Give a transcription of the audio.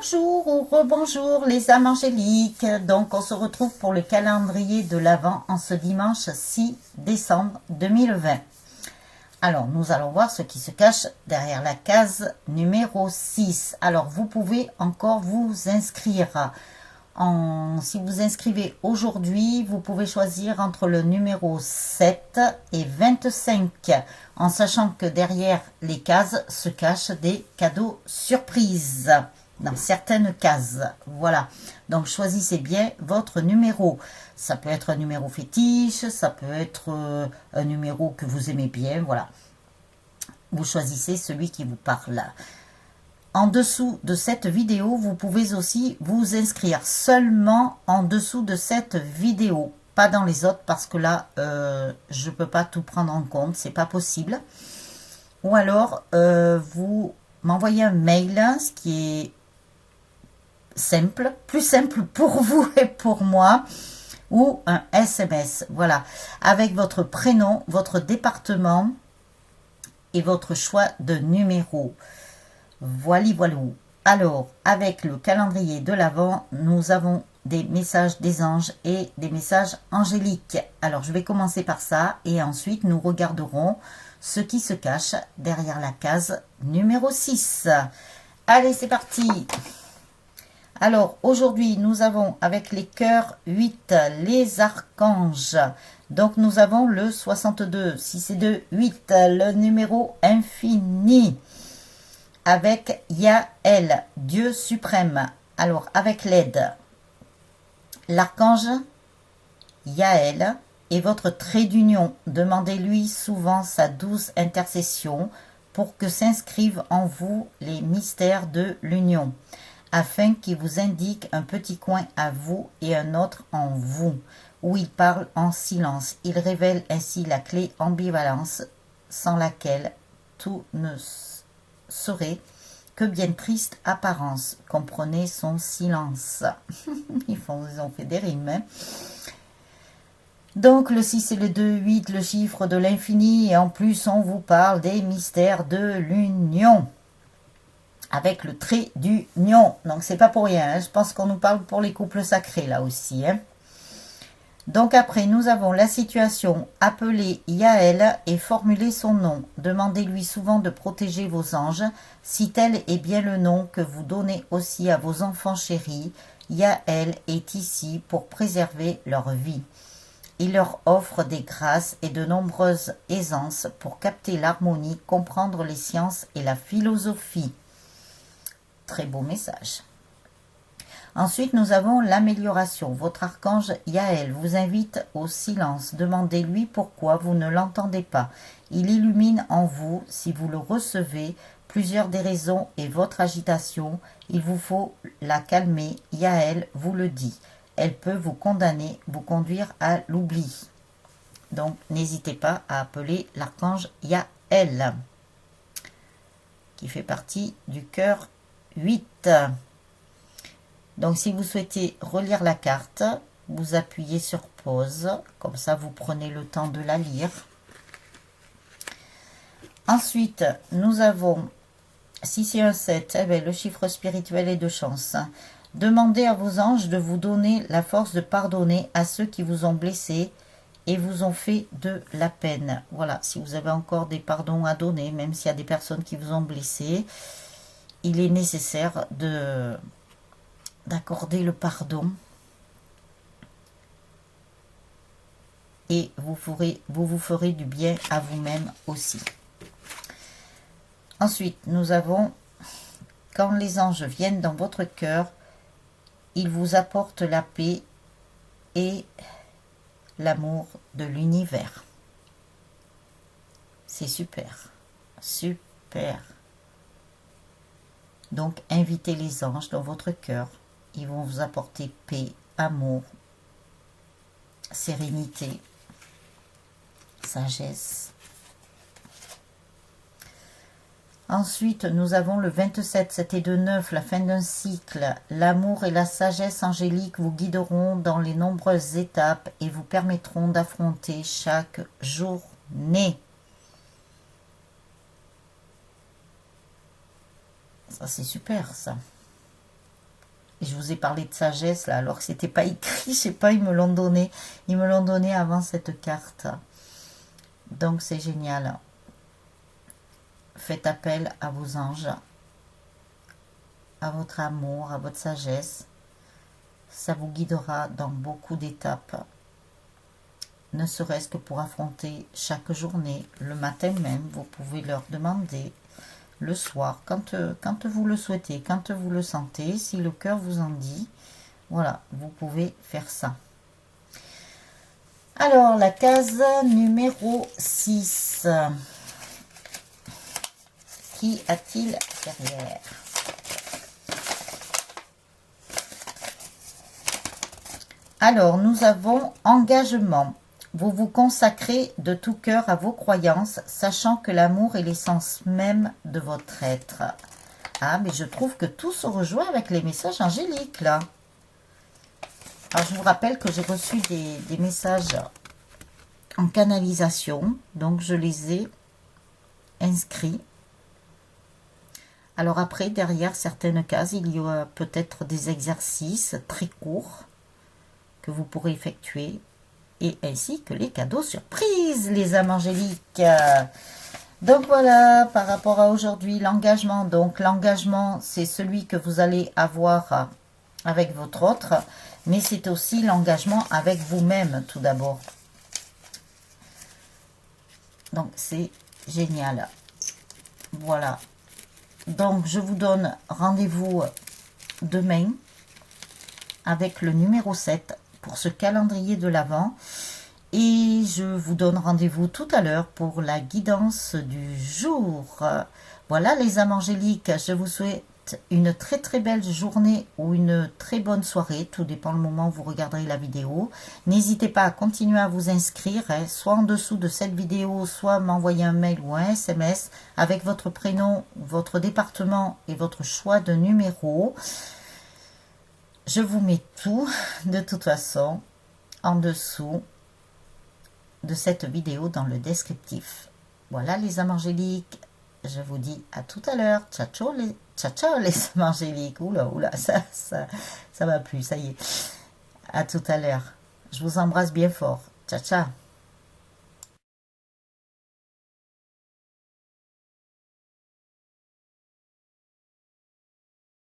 Bonjour ou rebonjour les âmes angéliques. Donc on se retrouve pour le calendrier de l'Avent en ce dimanche 6 décembre 2020. Alors nous allons voir ce qui se cache derrière la case numéro 6. Alors vous pouvez encore vous inscrire. Si vous inscrivez aujourd'hui, vous pouvez choisir entre le numéro 7 et 25, en sachant que derrière les cases se cachent des cadeaux surprises, dans certaines cases. Voilà, donc choisissez bien votre numéro. Ça peut être un numéro fétiche, ça peut être un numéro que vous aimez bien, voilà. Vous choisissez celui qui vous parle. En dessous de cette vidéo, vous pouvez aussi vous inscrire seulement en dessous de cette vidéo, pas dans les autres parce que là, je ne peux pas tout prendre en compte, c'est pas possible. Ou alors, vous m'envoyez un mail, ce qui est simple, plus simple pour vous et pour moi, ou un SMS, voilà, avec votre prénom, votre département et votre choix de numéro. Voilà. Alors, avec le calendrier de l'Avent, nous avons des messages des anges et des messages angéliques. Alors, je vais commencer par ça et ensuite, nous regarderons ce qui se cache derrière la case numéro 6. Allez, c'est parti. Alors, aujourd'hui, nous avons avec les cœurs 8, les archanges. Donc, nous avons le 62, 6 et 2, 8, le numéro infini. Avec Yaël, Dieu suprême. Alors, avec l'aide, l'archange Yaël est votre trait d'union. Demandez-lui souvent sa douce intercession pour que s'inscrivent en vous les mystères de l'union, afin qu'il vous indique un petit coin à vous et un autre en vous, où il parle en silence. Il révèle ainsi la clé ambivalence, sans laquelle tout ne serait que bien triste apparence. Comprenez son silence. Ils ont fait des rimes. Hein. Donc le 6 et le 2, 8, le chiffre de l'infini. Et en plus, on vous parle des mystères de l'union. Avec le trait d'union. Donc c'est pas pour rien. Hein. Je pense qu'on nous parle pour les couples sacrés là aussi. Hein. Donc après, nous avons la situation. Appelez Yaël et formulez son nom. Demandez-lui souvent de protéger vos anges, si tel est bien le nom que vous donnez aussi à vos enfants chéris. Yaël est ici pour préserver leur vie. Il leur offre des grâces et de nombreuses aisances pour capter l'harmonie, comprendre les sciences et la philosophie. Très beau message. Ensuite, nous avons l'amélioration. Votre archange Yaël vous invite au silence. Demandez-lui pourquoi vous ne l'entendez pas. Il illumine en vous, si vous le recevez, plusieurs des raisons et votre agitation. Il vous faut la calmer. Yaël vous le dit. Elle peut vous condamner, vous conduire à l'oubli. Donc, n'hésitez pas à appeler l'archange Yaël, qui fait partie du cœur 8. Donc, si vous souhaitez relire la carte, vous appuyez sur pause. Comme ça, vous prenez le temps de la lire. Ensuite, nous avons 6 et 1, 7. Eh bien, le chiffre spirituel est de chance. Demandez à vos anges de vous donner la force de pardonner à ceux qui vous ont blessé et vous ont fait de la peine. Voilà, si vous avez encore des pardons à donner, même s'il y a des personnes qui vous ont blessé, il est nécessaire d'accorder le pardon et vous vous ferez du bien à vous-même aussi. Ensuite, nous avons, quand les anges viennent dans votre cœur, ils vous apportent la paix et l'amour de l'univers. C'est super, super. Donc, invitez les anges dans votre cœur. Ils vont vous apporter paix, amour, sérénité, sagesse. Ensuite, nous avons le 27, 7 et 2, 9, la fin d'un cycle. L'amour et la sagesse angélique vous guideront dans les nombreuses étapes et vous permettront d'affronter chaque journée. Ça, c'est super, ça. Et je vous ai parlé de sagesse là, alors que c'était pas écrit, je sais pas, ils me l'ont donné. Ils me l'ont donné avant cette carte. Donc c'est génial. Faites appel à vos anges, à votre amour, à votre sagesse. Ça vous guidera dans beaucoup d'étapes. Ne serait-ce que pour affronter chaque journée, le matin même, vous pouvez leur demander, le soir, quand vous le souhaitez, quand vous le sentez, si le cœur vous en dit, voilà, vous pouvez faire ça. Alors, la case numéro 6. Qui a-t-il derrière? Alors, nous avons engagement. Vous vous consacrez de tout cœur à vos croyances, sachant que l'amour est l'essence même de votre être. Ah, mais je trouve que tout se rejoint avec les messages angéliques, là. Alors, je vous rappelle que j'ai reçu des messages en canalisation, donc je les ai inscrits. Alors après, derrière certaines cases, il y a peut-être des exercices très courts que vous pourrez effectuer, et ainsi que les cadeaux surprises, les âmes angéliques. Donc voilà, par rapport à aujourd'hui, l'engagement. Donc l'engagement, c'est celui que vous allez avoir avec votre autre, mais c'est aussi l'engagement avec vous-même tout d'abord. Donc c'est génial. Voilà. Donc je vous donne rendez-vous demain avec le numéro 7 pour ce calendrier de l'Avent. Et je vous donne rendez-vous tout à l'heure pour la guidance du jour. Voilà les âmes angéliques, je vous souhaite une très très belle journée ou une très bonne soirée, tout dépend le moment où vous regarderez la vidéo. N'hésitez pas à continuer à vous inscrire, soit en dessous de cette vidéo, soit m'envoyer un mail ou un SMS avec votre prénom, votre département et votre choix de numéro. Je vous mets tout de toute façon en dessous de cette vidéo dans le descriptif. Voilà les âmes angéliques, je vous dis à tout à l'heure. Ciao ciao les âmes angéliques. Oula, ça va plus, ça y est. À tout à l'heure. Je vous embrasse bien fort. Ciao ciao.